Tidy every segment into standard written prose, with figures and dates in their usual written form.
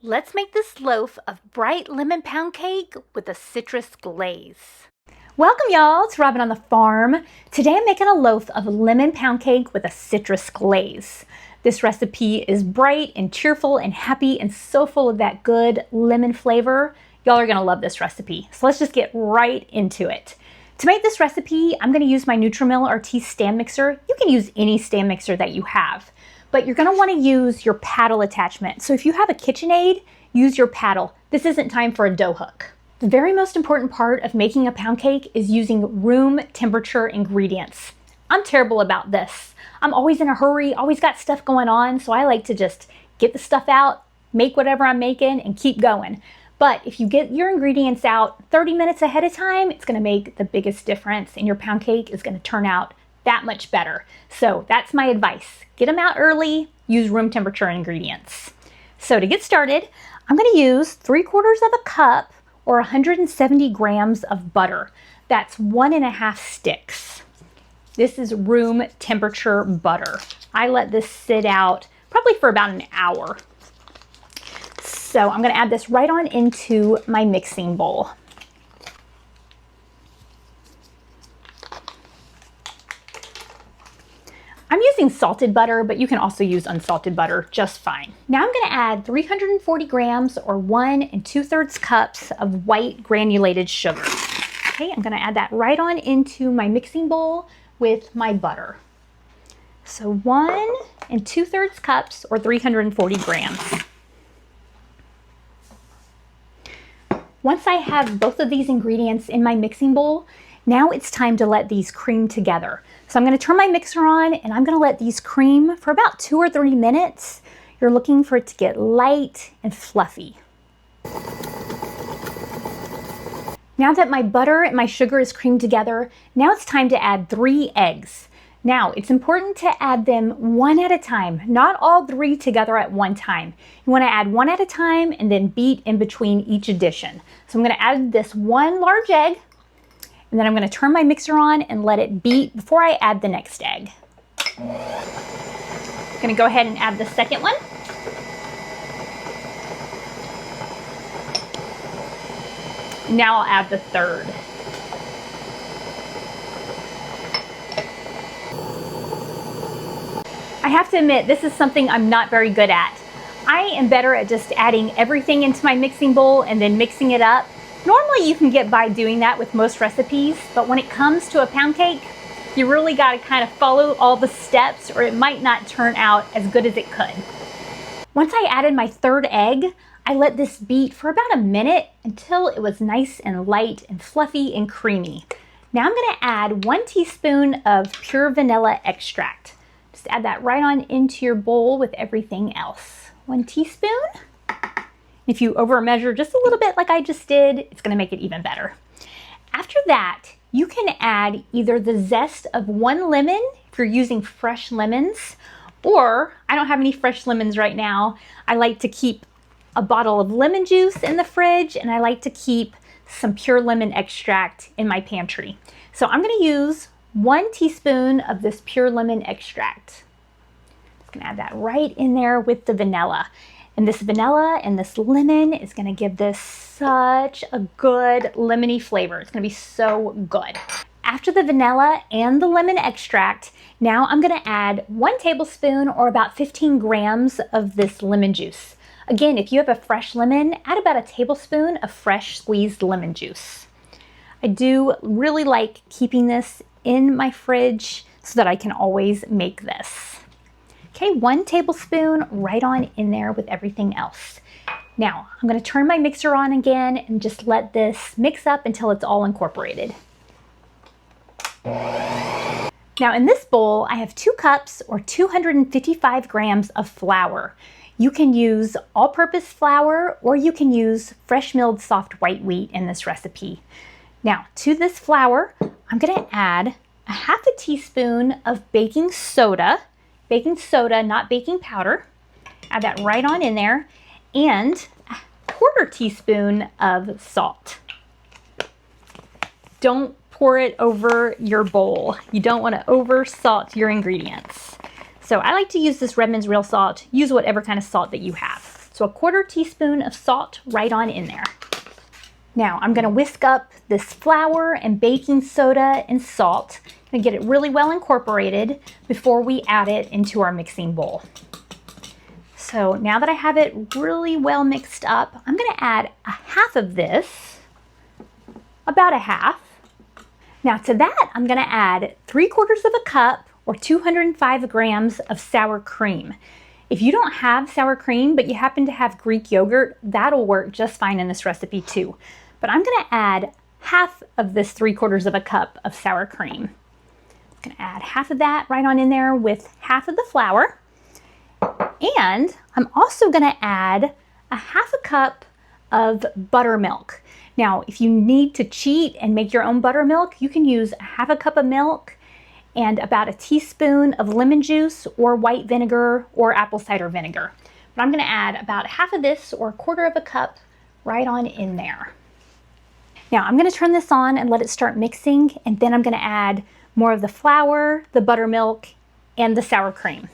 Let's make this loaf of bright lemon pound cake with a citrus glaze. Welcome y'all to Robin on the Farm. Today I'm making a loaf of lemon pound cake with a citrus glaze. This recipe is bright and cheerful and happy and so full of that good lemon flavor. Y'all are gonna love this recipe. So let's just get right into it. To make this recipe, I'm gonna use my Nutrimil RT stand mixer. You can use any stand mixer that you have, but you're gonna wanna use your paddle attachment. So if you have a KitchenAid, use your paddle. This isn't time for a dough hook. The very most important part of making a pound cake is using room temperature ingredients. I'm terrible about this. I'm always in a hurry, always got stuff going on, so I like to just get the stuff out, make whatever I'm making, and keep going. But if you get your ingredients out 30 minutes ahead of time, it's gonna make the biggest difference, and your pound cake is gonna turn out that much better. So that's my advice. Get them out early, use room temperature ingredients. So to get started, I'm gonna use 3/4 of a cup or 170 grams of butter. That's 1.5 sticks. This is room temperature butter. I let this sit out probably for about an hour. So I'm gonna add this right on into my mixing bowl. I'm using salted butter, but you can also use unsalted butter just fine. Now I'm gonna add 340 grams or 1 2/3 cups of white granulated sugar. Okay, I'm gonna add that right on into my mixing bowl with my butter. So 1 2/3 cups or 340 grams. Once I have both of these ingredients in my mixing bowl, now it's time to let these cream together. So I'm gonna turn my mixer on and I'm gonna let these cream for about 2 or 3 minutes. You're looking for it to get light and fluffy. Now that my butter and my sugar is creamed together, now it's time to add 3 eggs. Now, it's important to add them one at a time, not all 3 together at one time. You wanna add one at a time and then beat in between each addition. So I'm gonna add this 1 large egg, and then I'm gonna turn my mixer on and let it beat before I add the next egg. I'm gonna go ahead and add the second one. Now I'll add the third. I have to admit, this is something I'm not very good at. I am better at just adding everything into my mixing bowl and then mixing it up. Normally you can get by doing that with most recipes, but when it comes to a pound cake, you really gotta kind of follow all the steps or it might not turn out as good as it could. Once I added my third egg, I let this beat for about a minute until it was nice and light and fluffy and creamy. Now I'm gonna add 1 teaspoon of pure vanilla extract. Just add that right on into your bowl with everything else. 1 teaspoon. If you over measure just a little bit like I just did, it's gonna make it even better. After that, you can add either the zest of 1 lemon, if you're using fresh lemons, or I don't have any fresh lemons right now. I like to keep a bottle of lemon juice in the fridge, and I like to keep some pure lemon extract in my pantry. So I'm gonna use 1 teaspoon of this pure lemon extract. Just gonna add that right in there with the vanilla. And this vanilla and this lemon is gonna give this such a good lemony flavor. It's gonna be so good. After the vanilla and the lemon extract, now I'm gonna add 1 tablespoon or about 15 grams of this lemon juice. Again, if you have a fresh lemon, add about a tablespoon of fresh squeezed lemon juice. I do really like keeping this in my fridge so that I can always make this. Okay, 1 tablespoon right on in there with everything else. Now, I'm gonna turn my mixer on again and just let this mix up until it's all incorporated. Now in this bowl, I have 2 cups or 255 grams of flour. You can use all-purpose flour or you can use fresh milled soft white wheat in this recipe. Now, to this flour, I'm gonna add a 1/2 teaspoon of baking soda, not baking powder. Add that right on in there, and a 1/4 teaspoon of salt. Don't pour it over your bowl. You don't wanna over salt your ingredients. So I like to use this Redmond's real salt. Use whatever kind of salt that you have. So a 1/4 teaspoon of salt right on in there. Now I'm gonna whisk up this flour and baking soda and salt and get it really well incorporated before we add it into our mixing bowl. So now that I have it really well mixed up, I'm gonna add a half of this, about a half. Now to that, I'm gonna add 3/4 of a cup or 205 grams of sour cream. If you don't have sour cream, but you happen to have Greek yogurt, that'll work just fine in this recipe too. But I'm gonna add half of this 3/4 of a cup of sour cream. I'm gonna add half of that right on in there with half of the flour. And I'm also gonna add a half a cup of buttermilk. Now, if you need to cheat and make your own buttermilk, you can use a half a cup of milk and about a teaspoon of lemon juice or white vinegar or apple cider vinegar. But I'm gonna add about half of this or 1/4 of a cup right on in there. Now I'm gonna turn this on and let it start mixing, and then I'm gonna add more of the flour, the buttermilk, and the sour cream.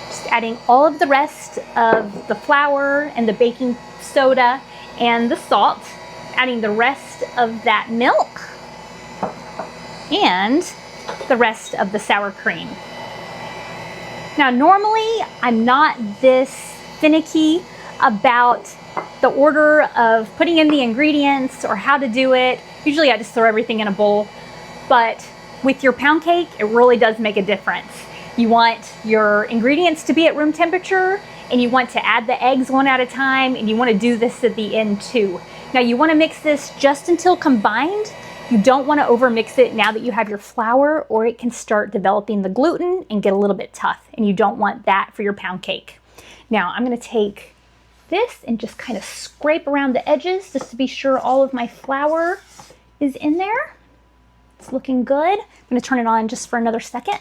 Just adding all of the rest of the flour and the baking soda and the salt, adding the rest of that milk and the rest of the sour cream. Now normally I'm not this finicky about the order of putting in the ingredients or how to do it. Usually I just throw everything in a bowl, but with your pound cake, it really does make a difference. You want your ingredients to be at room temperature, and you want to add the eggs one at a time, and you want to do this at the end too. Now you want to mix this just until combined. You don't want to overmix it now that you have your flour, or it can start developing the gluten and get a little bit tough, and you don't want that for your pound cake. Now I'm going to take this and just kind of scrape around the edges just to be sure all of my flour is in there. It's looking good. I'm going to turn it on just for another second.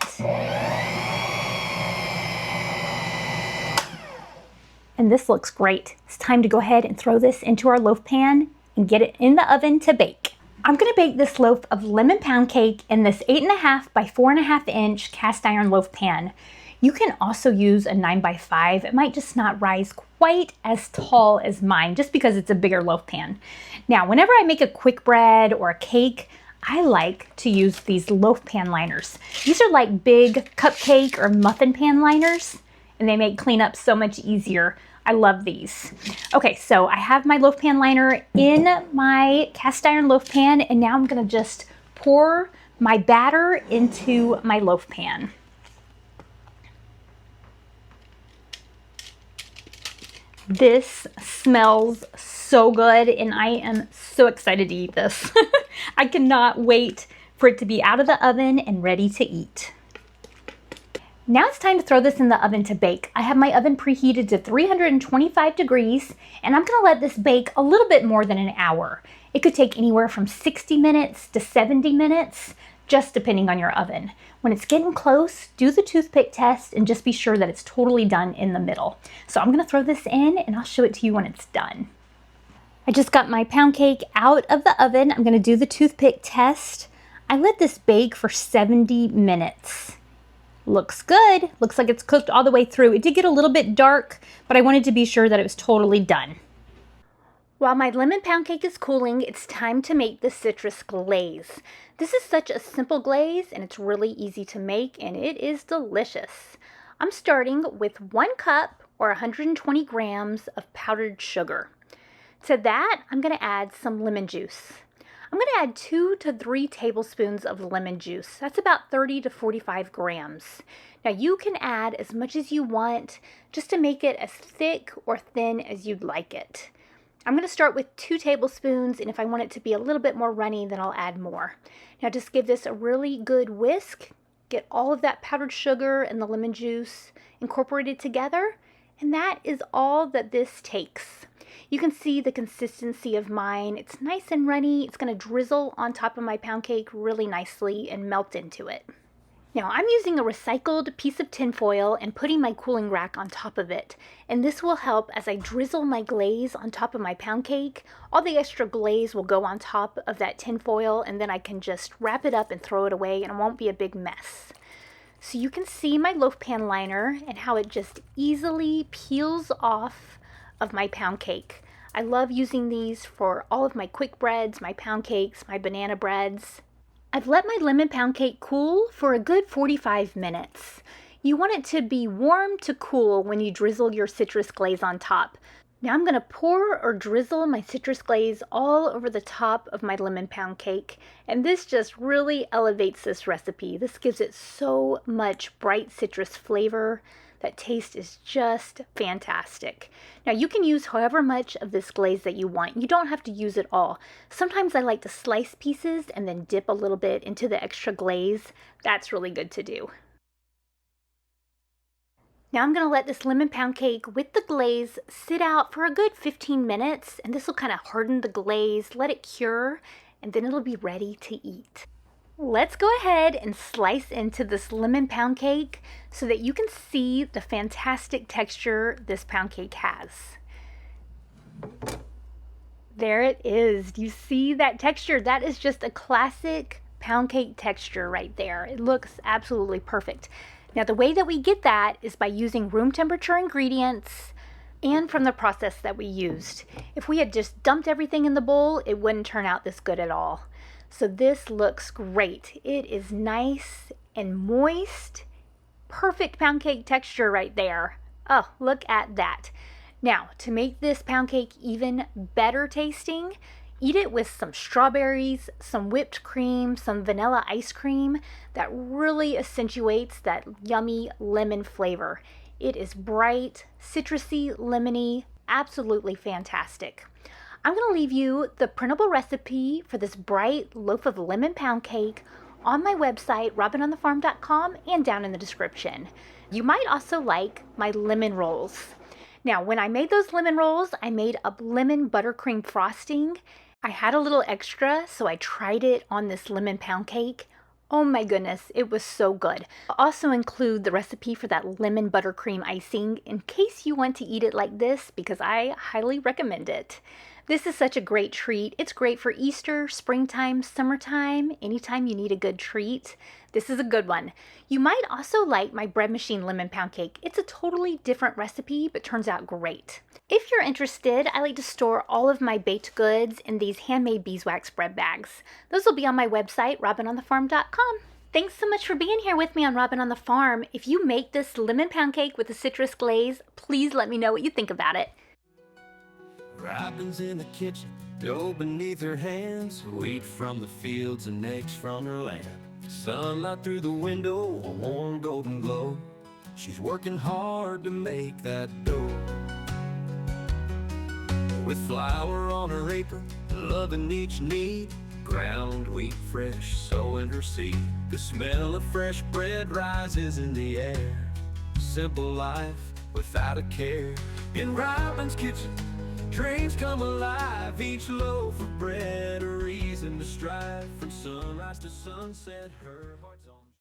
And this looks great. It's time to go ahead and throw this into our loaf pan and get it in the oven to bake. I'm gonna bake this loaf of lemon pound cake in this 8.5 by 4.5 inch cast iron loaf pan. You can also use a 9 by 5. It might just not rise quite as tall as mine just because it's a bigger loaf pan. Now, whenever I make a quick bread or a cake, I like to use these loaf pan liners. These are like big cupcake or muffin pan liners, and they make cleanup so much easier. I love these. Okay, so I have my loaf pan liner in my cast iron loaf pan, and now I'm gonna just pour my batter into my loaf pan. This smells so good, and I am so excited to eat this. I cannot wait for it to be out of the oven and ready to eat. Now it's time to throw this in the oven to bake. I have my oven preheated to 325 degrees, and I'm gonna let this bake a little bit more than an hour. It could take anywhere from 60 minutes to 70 minutes, just depending on your oven. When it's getting close, do the toothpick test and just be sure that it's totally done in the middle. So I'm gonna throw this in and I'll show it to you when it's done. I just got my pound cake out of the oven. I'm gonna do the toothpick test. I let this bake for 70 minutes. Looks good. Looks like it's cooked all the way through. It did get a little bit dark, but I wanted to be sure that it was totally done. While my lemon pound cake is cooling, it's time to make the citrus glaze. This is such a simple glaze, and it's really easy to make, and it is delicious. I'm starting with 1 cup or 120 grams of powdered sugar. To that, I'm going to add some lemon juice. I'm going to add 2 to 3 tablespoons of lemon juice. That's about 30 to 45 grams. Now you can add as much as you want just to make it as thick or thin as you'd like it. I'm going to start with 2 tablespoons, and if I want it to be a little bit more runny, then I'll add more. Now just give this a really good whisk. Get all of that powdered sugar and the lemon juice incorporated together, and that is all that this takes. You can see the consistency of mine. It's nice and runny. It's going to drizzle on top of my pound cake really nicely and melt into it. Now I'm using a recycled piece of tin foil and putting my cooling rack on top of it. And this will help as I drizzle my glaze on top of my pound cake. All the extra glaze will go on top of that tin foil, and then I can just wrap it up and throw it away and it won't be a big mess. So you can see my loaf pan liner and how it just easily peels off of my pound cake. I love using these for all of my quick breads, my pound cakes, my banana breads. I've let my lemon pound cake cool for a good 45 minutes. You want it to be warm to cool when you drizzle your citrus glaze on top. Now I'm going to pour or drizzle my citrus glaze all over the top of my lemon pound cake, and this just really elevates this recipe. This gives it so much bright citrus flavor. That taste is just fantastic. Now you can use however much of this glaze that you want. You don't have to use it all. Sometimes I like to slice pieces and then dip a little bit into the extra glaze. That's really good to do. Now I'm going to let this lemon pound cake with the glaze sit out for a good 15 minutes, and this will kind of harden the glaze, let it cure, and then it'll be ready to eat. Let's go ahead and slice into this lemon pound cake so that you can see the fantastic texture this pound cake has. There it is. Do you see that texture? That is just a classic pound cake texture right there. It looks absolutely perfect. Now the way that we get that is by using room temperature ingredients and from the process that we used. If we had just dumped everything in the bowl, it wouldn't turn out this good at all. So this looks great. It is nice and moist. Perfect pound cake texture right there. Oh, look at that. Now, to make this pound cake even better tasting, eat it with some strawberries, some whipped cream, some vanilla ice cream. That really accentuates that yummy lemon flavor. It is bright, citrusy, lemony, absolutely fantastic. I'm going to leave you the printable recipe for this bright loaf of lemon pound cake on my website, robinonthefarm.com, and down in the description. You might also like my lemon rolls. Now, when I made those lemon rolls, I made a lemon buttercream frosting. I had a little extra, so I tried it on this lemon pound cake. Oh my goodness, it was so good. I'll also include the recipe for that lemon buttercream icing in case you want to eat it like this, because I highly recommend it. This is such a great treat. It's great for Easter, springtime, summertime, anytime you need a good treat. This is a good one. You might also like my bread machine lemon pound cake. It's a totally different recipe, but turns out great. If you're interested, I like to store all of my baked goods in these handmade beeswax bread bags. Those will be on my website, robinonthefarm.com. Thanks so much for being here with me on Robin on the Farm. If you make this lemon pound cake with a citrus glaze, please let me know what you think about it. Robin's in the kitchen, dough beneath her hands, wheat from the fields and eggs from her land. Sunlight through the window, a warm golden glow. She's working hard to make that dough. With flour on her apron, loving each need, ground wheat fresh, sowing her seed. The smell of fresh bread rises in the air. Simple life without a care. In Robin's kitchen, dreams come alive, each loaf of bread a reason to strive. From sunrise to sunset, her heart's on